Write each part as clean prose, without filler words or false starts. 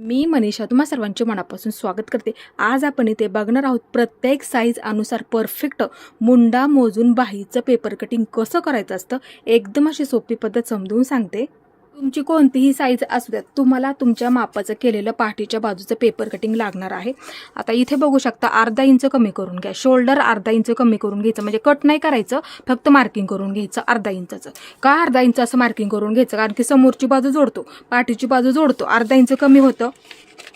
मी मनीषा तुम्हा सर्वांचे मनापासून स्वागत करते। आज आपण इथे बघणार आहोत प्रत्येक साईज अनुसार परफेक्ट मुंडा मोजून बाहीचं पेपर कटिंग कसं करायचं असतं। एकदम अशी सोपी पद्धत समजून सांगते। तुमची कोणतीही साईज असू द्या, तुम्हाला तुमच्या मापाचं केलेलं पाठीच्या बाजूचं पेपर कटिंग लागणार आहे। आता इथे बघू शकता अर्धा इंच कमी करून घ्या, शोल्डर अर्धा इंच कमी करून घ्यायचं, म्हणजे कट नाही करायचं, फक्त मार्किंग करून घ्यायचं अर्धा इंचाचं। का अर्धा इंच असं मार्किंग करून घ्यायचं? कारण की समोरची बाजू जोडतो, पाठीची बाजू जोडतो, अर्धा इंच कमी होतं।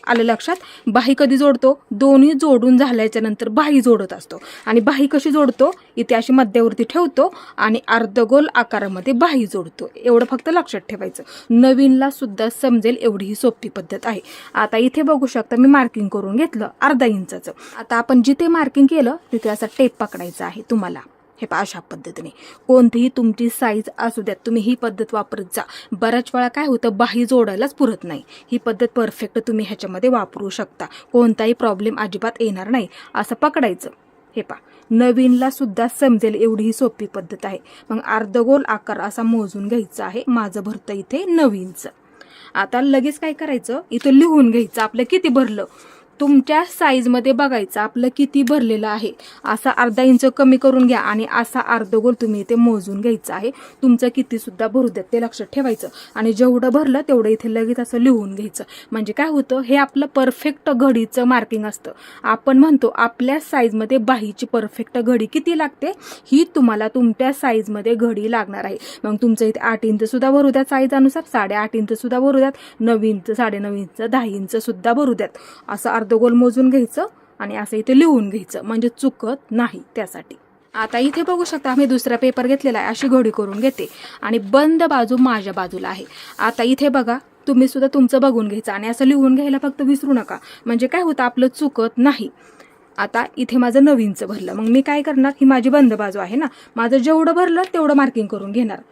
आलं लक्षात? बाही कधी जोडतो? दोन्ही जोडून झाल्याच्या नंतर बाही जोडत असतो। आणि बाही कशी जोडतो? इथे अशी मध्यावरती ठेवतो आणि अर्धगोल आकारामध्ये बाही जोडतो। एवढं फक्त लक्षात ठेवायचं, नवीनला सुद्धा समजेल एवढी ही सोपी पद्धत आहे। आता इथे बघू शकता मी मार्किंग करून घेतलं अर्धा इंचाचं। आता आपण जिथे मार्किंग केलं तिथे असा टेप पकडायचा आहे तुम्हाला। हे पहा, अशा पद्धतीने कोणतीही तुमची साईज असू द्या, तुम्ही ही पद्धत वापरत जा। बऱ्याच वेळा काय होतं, बाही जोडायलाच पुरत नाही। ही पद्धत परफेक्ट तुम्ही ह्याच्यामध्ये वापरू शकता, कोणताही प्रॉब्लेम अजिबात येणार नाही। असं पकडायचं, हे पहा, नवीनला सुद्धा समजेल एवढी ही सोपी पद्धत आहे। मग अर्धगोल आकार असा मोजून घ्यायचा आहे। माझं भरतं इथे 9 इंच। आता लगेच काय करायचं, इथं लिहून घ्यायचं आपलं किती भरलं। तुमच्या साईजमध्ये बघायचं आपलं किती भरलेलं आहे। असा अर्धा इंच कमी करून घ्या आणि असा अर्धगोल तुम्ही इथे मोजून घ्यायचं आहे। तुमचं किती सुद्धा भरू द्या ते लक्षात ठेवायचं आणि जेवढं भरलं तेवढं इथे लगेच असं लिहून घ्यायचं। म्हणजे काय होतं, हे आपलं परफेक्ट घडीचं मार्किंग असतं। आपण म्हणतो आपल्या साईजमध्ये बाहीची परफेक्ट घडी किती लागते, ही तुम्हाला तुमच्या साईजमध्ये घडी लागणार आहे। मग तुमचं इथे 8 इंच सुद्धा भरू द्या साईज अनुसार, 8.5 इंच सुद्धा भरू द्यात, 9 इंच, 9.5 इंच, 10 इंच सुद्धा भरू द्यात। असं अर्धगोल मोजून घ्यायचं आणि असं इथे लिहून घ्यायचं, म्हणजे चुकत नाही त्यासाठी। आता इथे बघू शकता मी दुसरा पेपर घेतलेला आहे, अशी घडी करून घेते आणि बंद बाजू माझ्या बाजूला आहे। आता इथे बघा, तुम्ही सुद्धा तुमचं बघून घ्यायचं आणि असं लिहून घ्यायला फक्त विसरू नका, म्हणजे काय होतं आपलं चुकत नाही। आता इथे माझं 9 इंच भरलं, मग मी काय करणार, ही माझी बंद बाजू आहे ना, माझं जेवढं भरलं तेवढं मार्किंग करून घेणार।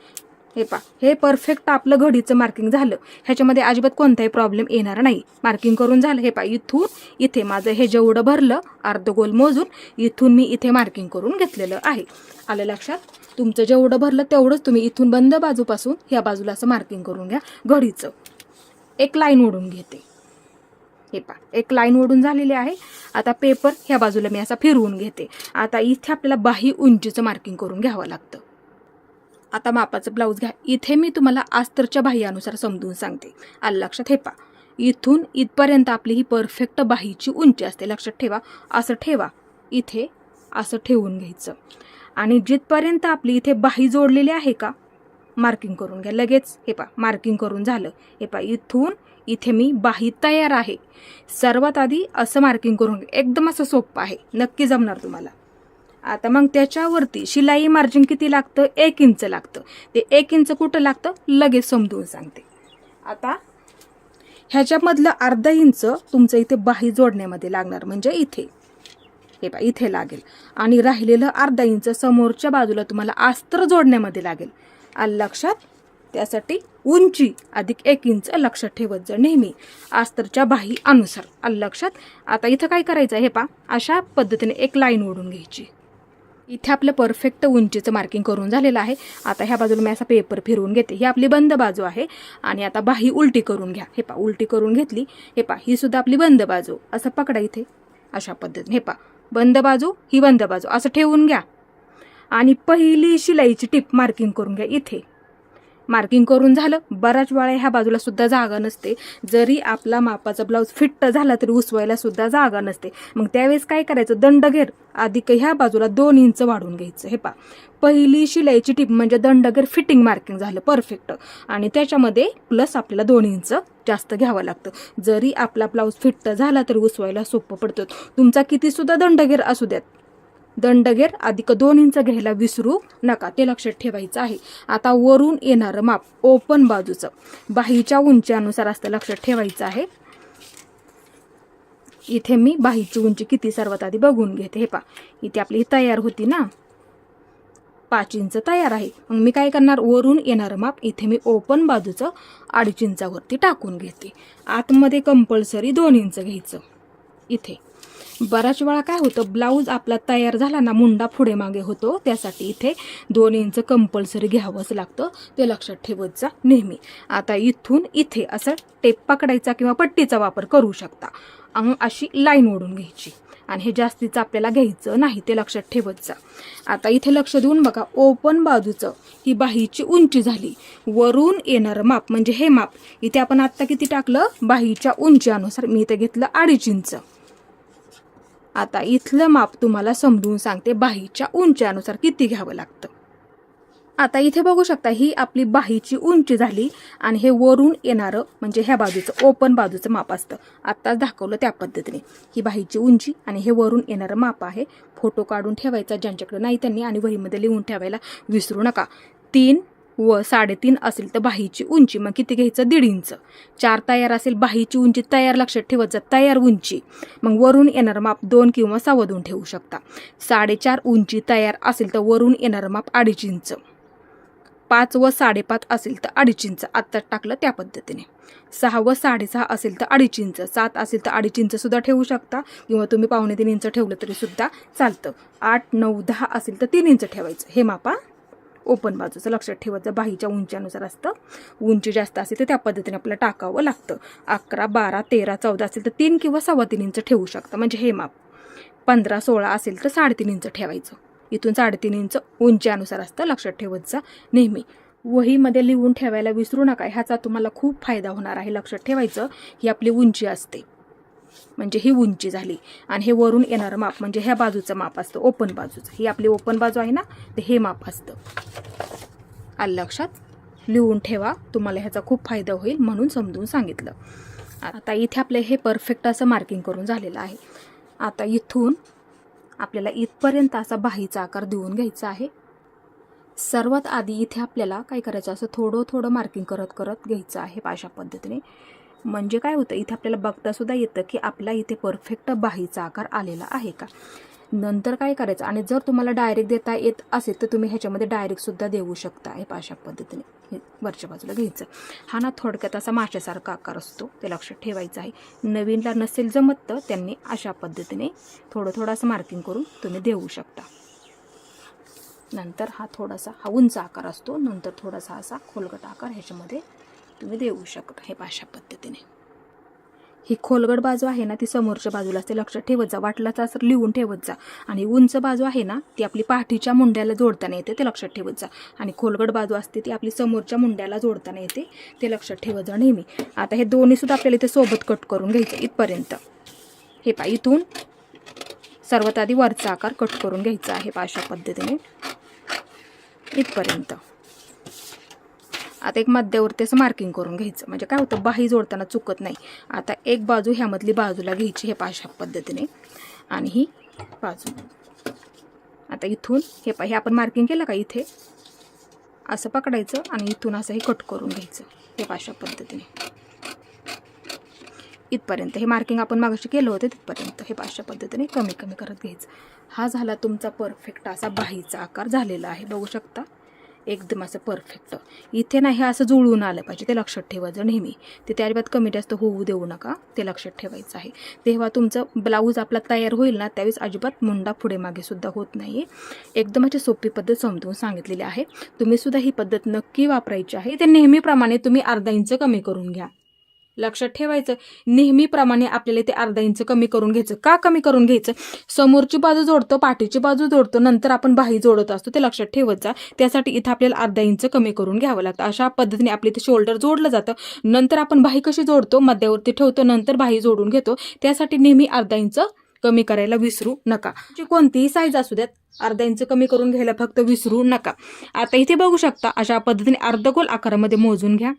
हे पहा, हे परफेक्ट आपलं घडीचं मार्किंग झालं, ह्याच्यामध्ये अजिबात कोणताही प्रॉब्लेम येणार नाही। मार्किंग करून झालं, हे पहा, इथून इथे माझं हे जेवढं भरलं अर्धगोल मोजून इथून मी इथे मार्किंग करून घेतलेलं आहे। आलं लक्षात? तुमचं जेवढं भरलं तेवढंच तुम्ही इथून बंद बाजूपासून ह्या बाजूला असं मार्किंग करून घ्या घडीचं। एक लाईन ओढून घेते, हे पहा, एक लाईन ओढून झालेली आहे। आता पेपर ह्या बाजूला मी असा फिरवून घेते। आता इथे आपल्याला बाही उंचीचं मार्किंग करून घ्यावं लागतं। आता मापाचं ब्लाऊज घ्या, इथे मी तुम्हाला अस्तरच्या बाह्यानुसार समजून सांगते। आलं लक्षात? हे पहा, इथून इथपर्यंत आपली ही परफेक्ट बाहीची उंची असते, लक्षात ठेवा। असं ठेवा, इथे असं ठेवून घ्यायचं आणि जिथपर्यंत आपली इथे बाही जोडलेली आहे का, मार्किंग करून घ्या लगेच। हे पहा, मार्किंग करून झालं, हे पहा, इथून इथे मी बाही तयार आहे। सर्वात आधी असं मार्किंग करून घ्या, एकदम असं सोपं आहे, नक्की जमणार तुम्हाला। आता मग त्याच्यावरती शिलाई मार्जिन किती लागतं, 1 इंच लागतं। ते 1 इंच कुठं लागतं लगेच समजून सांगते। आता ह्याच्यामधलं अर्धा इंच तुमचं इथे बाही जोडण्यामध्ये लागणार, म्हणजे इथे, हे पहा, इथे लागेल आणि राहिलेलं अर्धा इंच समोरच्या बाजूला तुम्हाला अस्तर जोडण्यामध्ये लागेल। आलं लक्षात? त्यासाठी उंची अधिक 1 इंच लक्षात ठेवत जा नेहमी अस्तरच्या बाही अनुसार। आलं लक्षात? आता इथं काय करायचं, हे पहा, अशा पद्धतीने एक लाईन ओढून घ्यायची। इथे आपलं परफेक्ट उंचीचं मार्किंग करून झालेलं आहे। आता ह्या बाजूला मी असा पेपर फिरवून घेते, ही आपली बंद बाजू आहे आणि आता बाही उलटी करून घ्या। हे पहा, उलटी करून घेतली, हे पहा, ही सुद्धा आपली बंद बाजू, असं पकडा इथे अशा पद्धतीने। हे पहा, बंद बाजू, ही बंद बाजू, असं ठेवून घ्या आणि पहिली शिलाईची टिप मार्किंग करून घ्या इथे। मार्किंग करून झालं, बऱ्याच वेळा ह्या बाजूला सुद्धा जागा नसते, जरी आपला मापाचा ब्लाऊज फिट झाला तरी उसवायला सुद्धा जागा नसते। मग त्यावेळेस काय करायचं, दंडघेर अधिक ह्या बाजूला 2 इंच वाढवून घ्यायचं। हे पहा, पहिली शिलाईची टिप म्हणजे दंडघेर फिटिंग मार्किंग झालं परफेक्ट आणि त्याच्यामध्ये प्लस आपल्याला 2 इंच जास्त घ्यावं लागतं। जरी आपला ब्लाऊज फिट झाला तरी उसवायला सोपं पडतं। तुमचा किती सुद्धा दंडघेर असू द्यात, दंडघेर अधिक 2 इंच घ्यायला विसरू नका, ते लक्षात ठेवायचं आहे। आता वरून येणारं माप ओपन बाजूचं बाहीच्या उंचीनुसार असतं, लक्षात ठेवायचं आहे। इथे मी बाहीची उंची किती सर्वात आधी बघून घेते। हे पहा, इथे आपली तयार होती ना, 5 इंच तयार आहे। मग मी काय करणार, वरून येणारं माप इथे मी ओपन बाजूचं 2.5 इंचावरती टाकून घेते। आतमध्ये कंपल्सरी 2 इंच घ्यायचं इथे। बऱ्याच वेळा काय होतं, ब्लाऊज आपला तयार झाला ना, मुंडा पुढे मागे होतो, त्यासाठी इथे 2 इंच कंपल्सरी घ्यावंच लागतं, ते लक्षात ठेवत जा नेहमी. आता इथून इथे असं टेप पकडायचा किंवा पट्टीचा वापर करू शकता. अशी लाईन ओढून घ्यायची आणि हे जास्तीचं आपल्याला घ्यायचं नाही, ते लक्षात ठेवत जा. आता इथे लक्ष देऊन बघा, ओपन बाजूचं ही बाहीची उंची झाली, वरून येणारं माप म्हणजे हे माप इथे आपण आत्ता किती टाकलं, बाहीच्या उंचीनुसार मी इथे घेतलं 2.5 इंच. आता इथलं माप तुम्हाला समजून सांगते, बाहीच्या उंचीनुसार किती घ्यावं लागतं. आता इथे बघू शकता, ही आपली बाहीची उंची झाली आणि हे वरून येणारं म्हणजे ह्या बाजूचं ओपन बाजूचं माप असतं, आत्ताच दाखवलं त्या पद्धतीने. ही बाहीची उंची आणि हे वरून येणारं माप आहे. फोटो काढून ठेवायचा ज्यांच्याकडे नाही त्यांनी, आणि वहीमध्ये लिहून ठेवायला विसरू नका. 3 व 3.5 असेल तर बाहीची उंची मग किती घ्यायचं, 1.5 इंच. 4 तयार असेल बाहीची उंची तयार लक्षात ठेवायचं, तयार उंची, मग वरून येणारं माप 2 किंवा 2.25 ठेवू शकता. 4.5 उंची तयार असेल तर वरून येणारं माप 2.5 इंच. 5 व 5.5 असेल तर 2.5 इंच, आत्ताच टाकलं त्या पद्धतीने. 6 व 6.5 असेल तर 2.5 इंच. 7 असेल तर 2.5 इंच सुद्धा ठेवू शकता, किंवा तुम्ही 2.25 इंच ठेवलं तरी सुद्धा चालतं. 8, 9, 10 असेल तर 3 इंच ठेवायचं. हे मापा ओपन बाजूचं लक्षात ठेवायचं, बाहीच्या उंचीनुसार असतं. उंची जास्त असेल तर त्या पद्धतीने आपल्याला टाकावं लागतं. 11, 12, 13, 14 असेल तर 3 किंवा 3.25 इंच ठेवू शकता, म्हणजे हे माप. 15, 16 असेल तर 3.5 इंच ठेवायचं. इथून 3.5 इंच उंचीनुसार असतं, लक्षात ठेवत जा नेहमी. वहीमध्ये लिहून ठेवायला विसरू नका, ह्याचा तुम्हाला खूप फायदा होणार आहे. लक्षात ठेवायचं, ही आपली उंची असते, म्हणजे ही उंची झाली, आणि हे वरून येणारं माप म्हणजे ह्या बाजूचं माप असतं, ओपन बाजूचं. ही आपली ओपन बाजू आहे ना, ते हे माप असतं. आलं लक्षात, लिहून ठेवा, तुम्हाला ह्याचा खूप फायदा होईल म्हणून समजून सांगितलं. आता इथे आपले हे परफेक्ट असं मार्किंग करून झालेलं आहे. आता इथून आपल्याला इथपर्यंत असा बाहीचा आकार देऊन घ्यायचा आहे. सर्वात आधी इथे आपल्याला काय करायचं, असं थोडं थोडं मार्किंग करत करत घ्यायचं आहे अशा पद्धतीने. म्हणजे काय होतं, इथे आपल्याला बघता सुद्धा येतं की आपला इथे परफेक्ट बाहीचा आकार आलेला आहे का. नंतर काय करायचं, आणि जर तुम्हाला डायरेक्ट देता येत असेल तर तुम्ही ह्याच्यामध्ये डायरेक्ट सुद्धा देऊ शकता. हे अशा पद्धतीने हे वरच्या बाजूला घ्यायचं. हा ना थोडक्यात असा माशासारखा आकार असतो, ते लक्षात ठेवायचं आहे. नवीनला नसेल जमत तर त्यांनी अशा पद्धतीने थोडं थोडं असं मार्किंग करून तुम्ही देऊ शकता. नंतर हा थोडासा हा उंच आकार असतो, नंतर थोडासा असा खोलगट आकार ह्याच्यामध्ये तुम्ही देऊ शकता. हे अशा पद्धतीने. ही खोलगट बाजू आहे ना, ती समोरच्या बाजूला असते, लक्षात ठेवत जा. वाटलाच असं लिहून ठेवत जा. आणि उंच बाजू आहे ना, ती आपली पाठीच्या मुंड्याला जोडताना येते, ते लक्षात ठेवत जा. आणि खोलगट बाजू असते ती आपली समोरच्या मुंड्याला जोडताना येते, ते लक्षात ठेवत जा नेहमी. आता हे दोन्ही सुद्धा आपल्याला इथे सोबत कट करून घ्यायचं इथपर्यंत. हे पहा, इथून सर्वात आधी वरचा आकार कट करून घ्यायचा आहे अशा पद्धतीने इथपर्यंत. आता एक मध्यावरती असं मार्किंग करून घ्यायचं, म्हणजे काय होतं, बाही जोडताना चुकत नाही. आता एक बाजू ह्यामधली बाजूला घ्यायची, हे अशा पद्धतीने, आणि ही बाजू. आता इथून हे आपण मार्किंग केलं का, इथे असं पकडायचं आणि इथून असं हे कट करून घ्यायचं, हे अशा पद्धतीने इथपर्यंत. हे मार्किंग आपण मागाशी केलं होतं तिथपर्यंत हे अशा पद्धतीने कमी कमी करत घ्यायचं. हा झाला तुमचा परफेक्ट असा बाहीचा आकार झालेला आहे, बघू शकता, एकदम असं परफेक्ट. इथे नाही, हे असं जुळून आलं पाहिजे, ते लक्षात ठेवायचं नेहमी. ते त्याच्यात कमी जास्त होऊ देऊ नका, ते लक्षात ठेवायचं आहे. तेव्हा तुमचं ब्लाऊज आपला तयार होईल ना, त्यावेळेस अजिबात मुंडा पुढे मागे सुद्धा होत नाही. एकदम अशी सोपी पद्धत समजून सांगितलेली आहे. तुम्ही सुद्धा ही पद्धत नक्की वापरायची आहे. ते नेहमीप्रमाणे तुम्ही अर्धा इंच कमी करून घ्या, लक्षात ठेवायचं. नेहमीप्रमाणे आपल्याला ते अर्धा इंच कमी करून घ्यायचं. का कमी करून घ्यायचं, समोरची बाजू जोडतो, पाठीची बाजू जोडतो, नंतर आपण बाही जोडत असतो, ते लक्षात ठेवायचं. त्यासाठी इथं आपल्याला अर्धा इंच कमी करून घ्यावं लागतं. अशा पद्धतीने आपले ते शोल्डर जोडलं जातं. नंतर आपण बाही कशी जोडतो, मध्यावरती ठेवतो, नंतर बाही जोडून घेतो. त्यासाठी नेहमी अर्धा इंच कमी करायला विसरू नका. कोणतीही साईज असू द्यात, अर्धा इंच कमी करून घ्यायला फक्त विसरू नका. आता इथे बघू शकता, अशा पद्धतीने अर्धगोल आकारामध्ये मोजून घ्या.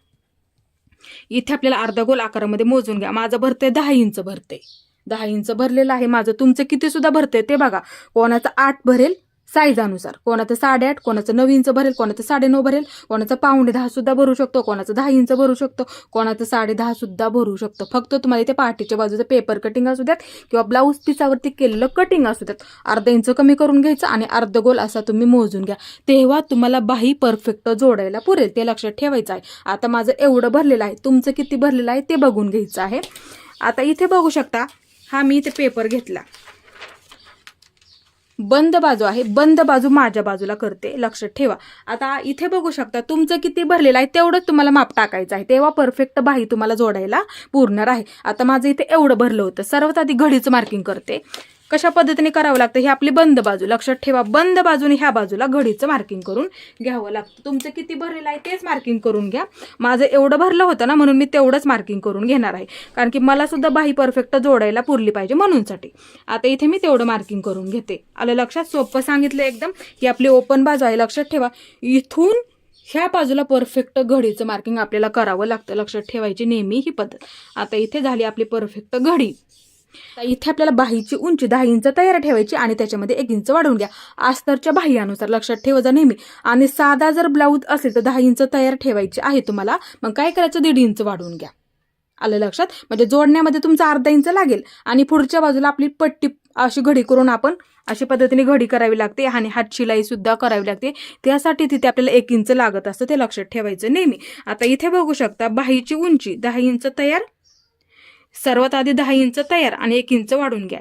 इथे आपल्याला अर्धगोल आकारामध्ये मोजून घ्या. माझं भरते 10 इंच भरते, 10 इंच भरलेलं आहे माझं. तुमचं किती सुद्धा भरते ते बघा. कोणाचं 8 भरेल साईजानुसार, कोणाचं 8.5, कोणाचं 9 इंच भरेल, कोणाचं 9.5 भरेल, कोणाचं 9.5 सुद्धा भरू शकतो, कोणाचं 10 इंच भरू शकतो, कोणाचं 10.5 सुद्धा भरू शकतो. फक्त तुम्हाला इथे पाठीच्या बाजूचं पेपर कटिंग असू द्यात किंवा ब्लाऊज पिसावरती केलेलं कटिंग असू द्यात, अर्धा इंच कमी करून घ्यायचं आणि अर्धगोल असा तुम्ही मोजून घ्या. तेव्हा तुम्हाला बाही परफेक्ट जोडायला पुरेल, ते लक्षात ठेवायचं आहे. आता माझं एवढं भरलेलं आहे, तुमचं किती भरलेलं आहे ते बघून घ्यायचं आहे. आता इथे बघू शकता, हा मी इथे पेपर घेतला, बंद बाजू आहे, बंद बाजू माझ्या बाजूला करते, लक्षात ठेवा. आता इथे बघू शकता तुमचं किती भरलेलं आहे तेवढंच तुम्हाला माप टाकायचं आहे, तेव्हा परफेक्ट बाही तुम्हाला जोडायला पुरणार आहे. आता माझं इथे एवढं भरलं होतं. सर्वात आधी घडीचं मार्किंग करते. कशा पद्धतीने करावं लागतं, ही आपली बंद बाजू, लक्षात ठेवा. बंद बाजूने ह्या बाजूला घडीचं मार्किंग करून घ्यावं लागतं. तुमचं किती भरलेलं आहे तेच मार्किंग करून घ्या. माझं एवढं भरलं होतं ना, म्हणून मी तेवढंच मार्किंग करून घेणार आहे, कारण की मला सुद्धा बाही परफेक्ट जोडायला पुरली पाहिजे म्हणूनसाठी. आता इथे मी तेवढं मार्किंग करून घेते. आलं लक्षात? सोपं सांगितलं एकदम. ही आपली ओपन बाजू आहे, लक्षात ठेवा. इथून ह्या बाजूला परफेक्ट घडीचं मार्किंग आपल्याला करावं लागतं, लक्षात ठेवायची नेहमी ही पद्धत. आता इथे झाली आपली परफेक्ट घडी. इथे आपल्याला बाहीची उंची 10 इंच तयार ठेवायची आणि त्याच्यामध्ये 1 इंच वाढवून घ्या अस्तरच्या बाह्यानुसार, लक्षात ठेवायचं नेहमी. आणि साधा जर ब्लाऊज असेल तर 10 इंच तयार ठेवायची आहे तुम्हाला, मग काय करायचं 1.5 इंच वाढवून घ्या. आलं लक्षात? म्हणजे जोडण्यामध्ये तुमचा अर्धा इंच लागेल आणि पुढच्या बाजूला आपली पट्टी अशी घडी करून आपण अशा पद्धतीने घडी करावी लागते आणि हात शिलाई सुद्धा करावी लागते. त्यासाठी तिथे आपल्याला 1 इंच लागत असतं, ते लक्षात ठेवायचं नेहमी. आता इथे बघू शकता बाहीची उंची 10 इंच तयार, सर्वात आधी 10 इंच तयार आणि 1 इंच वाढून घ्या.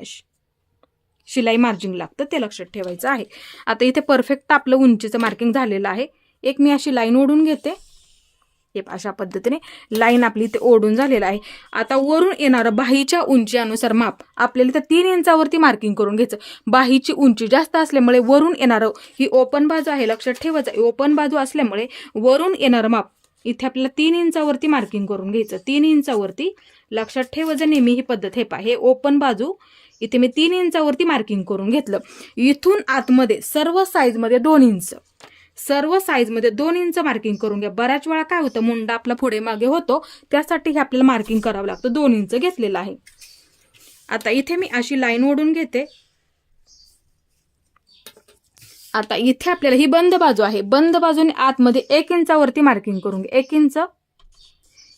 शिलाई मार्जिन लागतं, ते लक्षात ठेवायचं आहे. आता इथे परफेक्ट आपलं उंचीचं मार्किंग झालेलं आहे. एक मी अशी लाईन ओढून घेते. हे अशा पद्धतीने लाईन आपली इथे ओढून झालेलं आहे. आता वरून येणारं बाहीच्या उंची अनुसार माप आपल्याला तर 3 इंचावरती मार्किंग करून घ्यायचं. बाहीची उंची जास्त असल्यामुळे वरून येणारं, ही ओपन बाजू आहे, लक्षात ठेवायचं. ओपन बाजू असल्यामुळे वरून येणारं माप इथे आपल्याला 3 इंचावरती मार्किंग करून घ्यायचं. 3 इंचावरती, लक्षात ठेवायचं नेहमी ही पद्धत. हे पहा, हे ओपन बाजू इथे मी 3 इंचावरती मार्किंग करून घेतलं. इथून आतमध्ये सर्व साईजमध्ये 2 इंच, सर्व साईजमध्ये 2 इंच मार्किंग करून घ्या. बऱ्याच वेळा काय होतं, मुंडा आपला पुढे मागे होतो, त्यासाठी हे आपल्याला मार्किंग करावं लागतं. 2 इंच घेतलेलं आहे. आता इथे मी अशी लाईन ओढून घेते. आता इथे आपल्याला ही बंद बाजू आहे, बंद बाजूने आतमध्ये 1 इंचावरती मार्किंग करून घ्या. 1 इंच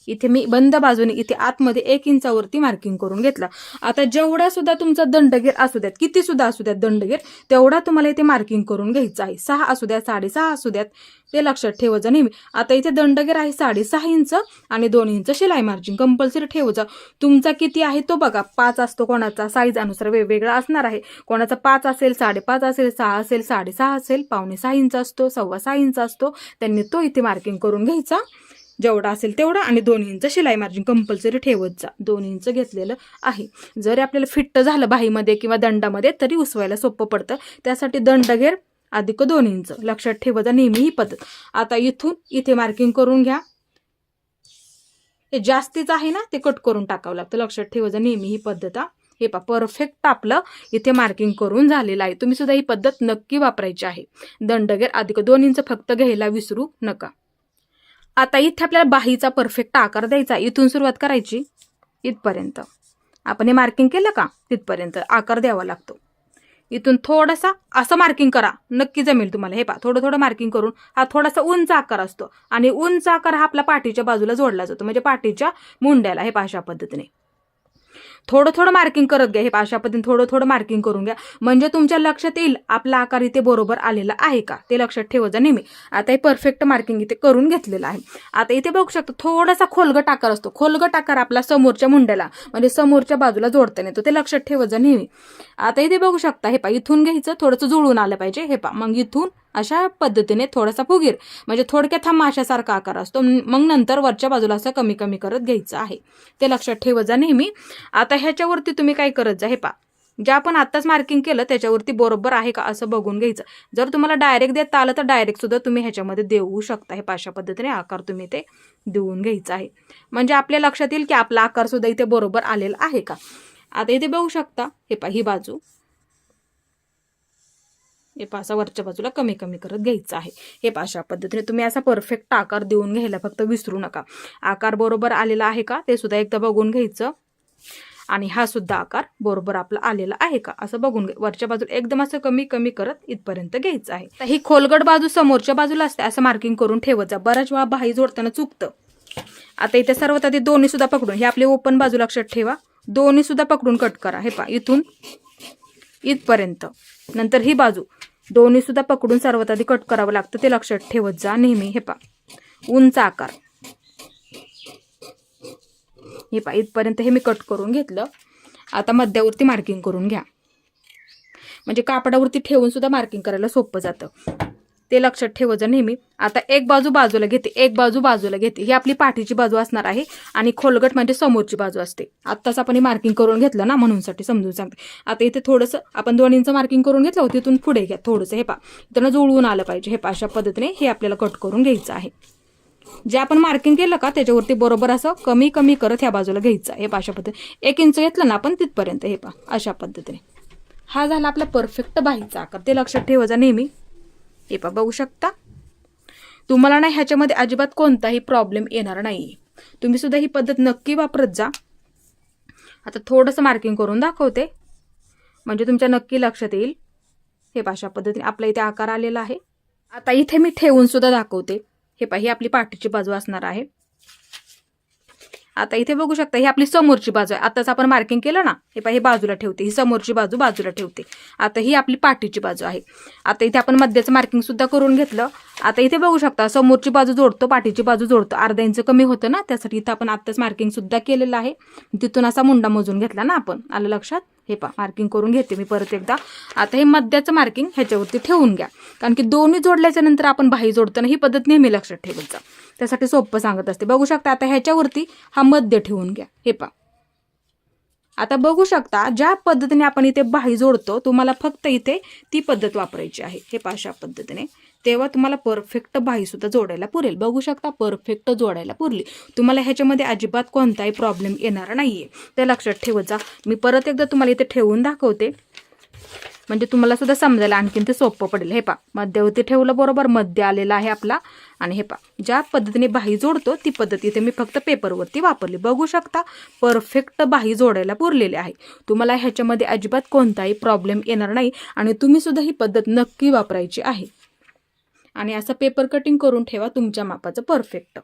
इथे मी बंद बाजूने इथे आतमध्ये 1 इंचावरती मार्किंग करून घेतलं. आता जेवढा सुद्धा तुमचा दंडगेर असू द्यात, किती सुद्धा असू द्यात दंडगेर, तेवढा तुम्हाला इथे मार्किंग करून घ्यायचं आहे. 6 असू द्यात, 6.5 असू द्यात, ते लक्षात ठेवायचं नेहमी. आता इथे दंडगेर आहे 6.5 इंच आणि 2 इंच शिलाई मार्जिन कंपल्सरी ठेवायचं. तुमचा किती आहे तो बघा. 5 असतो कोणाचा, साईज अनुसार वेगवेगळा असणार आहे. कोणाचा 5 असेल, 5.5 असेल, 6 असेल, 6.5 असेल, 5.25 इंच असतो, 6.25 इंच असतो, त्यांनी तो इथे मार्किंग करून घ्यायचा. जेवढा असेल तेवढा आणि 2 इंच शिलाई मार्जिन कंपल्सरी ठेवत जा. 2 इंच घेतलेलं आहे. जरी आपल्याला फिट्ट झालं बाहीमध्ये किंवा दंडामध्ये तरी उसवायला सोपं पडतं. त्यासाठी दंडगेर अधिक 2 इंच, लक्षात ठेवायचं नेहमी ही पद्धत. आता इथून इथे मार्किंग करून घ्या. ते जास्तीच आहे ना, ते कट करून टाकावं लागतं, लक्षात ठेवायचं नेहमी ही पद्धत. हे पहा, परफेक्ट आपलं इथे मार्किंग करून झालेलं आहे. तुम्ही सुद्धा ही पद्धत नक्की वापरायची आहे. दंडगेर अधिक 2 इंच फक्त घ्यायला विसरू नका. आता इथे आपल्याला बाहीचा परफेक्ट आकार द्यायचा. इथून सुरुवात करायची इथपर्यंत. आपण हे मार्किंग केलं का, तिथपर्यंत आकार द्यावा लागतो. इथून थोडासा असं मार्किंग करा, नक्की जमेल तुम्हाला. हे पहा, थोडं थोडं मार्किंग करून हा थोडासा उंच आकार असतो आणि उंच आकार हा आपला पाठीच्या बाजूला जोडला जातो, म्हणजे पाठीच्या मुंड्याला. हे पहा, अशा पद्धतीने थोडं थोडं मार्किंग करत घ्या. हे अशा पद्धतीने थोडं थोडं मार्किंग करून घ्या, म्हणजे तुमच्या लक्षात येईल आपला आकार इथे बरोबर आलेला आहे का, ते लक्षात ठेवायचं नेहमी. आता हे परफेक्ट मार्किंग इथे करून घेतलेलं आहे. आता इथे बघू शकतो थोडासा खोलगट आकार असतो. खोलगट आकार आपला समोरच्या मुंड्याला म्हणजे समोरच्या बाजूला जोडता येतो, ते लक्षात ठेवायचं नेहमी. आता इथे बघू शकता, हे पहा, इथून घ्यायचं, थोडंसं जुळून आलं पाहिजे. हे पहा, मग इथून अशा पद्धतीने थोडासा फुगीर म्हणजे थोडक्यात हा माशासारखा आकार असतो. मग नंतर वरच्या बाजूला असं कमी कमी करत घ्यायचं आहे, ते लक्षात ठेवायचं नेहमी. आता ह्याच्यावरती तुम्ही काय करत जा, हे पहा, जे आपण आत्ताच मार्किंग केलं त्याच्यावरती बरोबर आहे का असं बघून घ्यायचं. जर तुम्हाला डायरेक्ट देता आलं तर डायरेक्ट सुद्धा तुम्ही ह्याच्यामध्ये देऊ शकता. हे अशा पद्धतीने आकार तुम्ही ते देऊन घ्यायचा आहे, म्हणजे आपल्या लक्षात येईल की आपला आकार सुद्धा इथे बरोबर आलेला आहे का. आता इथे बघू शकता, हे पहा, ही बाजू हे पासा वरच्या बाजूला कमी कमी करत घ्यायचं आहे. हे अशा पद्धतीने तुम्ही असा परफेक्ट आकार देऊन घ्यायला फक्त विसरू नका. आकार बरोबर आलेला आहे का ते सुद्धा एकदा बघून घ्यायचं आणि हा सुद्धा आकार बरोबर आपला आलेला आहे का असं बघून घ्या. वरच्या बाजूला एकदम असं कमी कमी करत इथपर्यंत घ्यायचं आहे. तर ही खोलगट बाजू समोरच्या बाजूला असते, असं मार्किंग करून ठेवायचं. बऱ्याच वेळा बाही जोडताना चुकतं. आता इथे सर्वात आधी दोन्ही सुद्धा पकडून, हे आपली ओपन बाजू लक्षात ठेवा, दोन्ही सुद्धा पकडून कट करा. हे पहा, इथून इथपर्यंत. नंतर ही बाजू दोन्ही सुद्धा पकडून सर्वात आधी कट करावं लागतं, ते लक्षात ठेवत जा नेहमी. हे पहा, उंच आकार. हे पहा, इथपर्यंत हे मी कट करून घेतलं. आता मध्यावरती मार्किंग करून घ्या. म्हणजे कापडावरती ठेवून सुद्धा मार्किंग करायला सोपं जातं, ते लक्षात ठेवायचं नेहमी. आता एक बाजू बाजूला घेते, एक बाजू बाजूला घेते. ही आपली पाठीची बाजू असणार आहे आणि खोलगट म्हणजे समोरची बाजू असते. आत्ताच आपण हे मार्किंग करून घेतलं ना, म्हणूनसाठी समजून सांगते. आता इथे थोडंसं आपण 2 इंच मार्किंग करून घेतलं होतं, तिथून पुढे घ्या थोडंसं. हे पहा इथं जुळवून आलं पाहिजे. हे पहा अशा पद्धतीने हे आपल्याला कट करून घ्यायचं आहे. जे आपण मार्किंग केलं का त्याच्यावरती बरोबर असं कमी कमी करत ह्या बाजूला घ्यायचं आहे. हे पहा अशा पद्धतीने 1 इंच घेतलं ना आपण तिथपर्यंत. हे पहा अशा पद्धतीने हा झाला आपला परफेक्ट बाहीचा आकार, ते लक्षात ठेवायचं नेहमी. हे पहा बघू शकता, तुम्हाला ना ह्याच्यामध्ये अजिबात कोणताही प्रॉब्लेम येणार नाही. तुम्ही सुद्धा ही पद्धत नक्की वापरत जा. आता थोडंसं मार्किंग करून दाखवते म्हणजे तुमच्या नक्की लक्षात येईल. हे पहा अशा पद्धतीने आपला इथे आकार आलेला आहे. आता इथे मी ठेवून सुद्धा दाखवते. हे पहा ही आपली पाठीची बाजू असणार आहे. आता इथे बघू शकता ही आपली समोरची बाजू आहे. आताच आपण मार्किंग केलं ना, हे पहा ही बाजूला ठेवते, ही समोरची बाजू बाजूला ठेवते. आता ही आपली पाठीची बाजू आहे. आता इथे आपण मध्याचं मार्किंग सुद्धा करून घेतलं. आता इथे बघू शकता समोरची बाजू जोडतो, पाठीची बाजू जोडतो. अर्धा इंच कमी होतं ना, त्यासाठी इथं आपण आत्ताच मार्किंग सुद्धा केलेलं आहे. तिथून असा मुंडा मोजून घेतला ना आपण, आलं लक्षात. हे पहा मार्किंग करून घेते मी परत एकदा. आता हे मध्याचं मार्किंग ह्याच्यावरती ठेवून घ्या, कारण की दोन्ही जोडल्याच्या नंतर आपण बाही जोडताना ही पद्धत नेहमी लक्षात ठेवायचं, त्यासाठी सोपं सांगत असते. बघू शकता आता ह्याच्यावरती हा मध्य ठेवून घ्या. हे पहा आता बघू शकता ज्या पद्धतीने आपण इथे बाही जोडतो, तुम्हाला फक्त इथे ती पद्धत वापरायची आहे. हे पहा अशा पद्धतीने, तेव्हा तुम्हाला परफेक्ट बाही सुद्धा जोडायला पुरेल. बघू शकता परफेक्ट जोडायला पुरली. तुम्हाला ह्याच्यामध्ये अजिबात कोणताही प्रॉब्लेम येणार नाहीये, ते लक्षात ठेवत जा. मी परत एकदा तुम्हाला इथे ठेवून दाखवते म्हणजे तुम्हाला सुद्धा समजायला आणखीन ते सोपं पडेल. हे पहा मध्यावरती ठेवलं, बरोबर मध्य आलेला आहे आपला. आणि हे पहा ज्या पद्धतीने बाही जोडतो ती पद्धत इथे मी फक्त पेपरवरती वापरली. बघू शकता परफेक्ट बाही जोडायला पुरलेली आहे. तुम्हाला ह्याच्यामध्ये अजिबात कोणताही प्रॉब्लेम येणार नाही आणि तुम्ही सुद्धा ही पद्धत नक्की वापरायची आहे. आणि असं पेपर कटिंग करून ठेवा तुमच्या मापाचं परफेक्ट.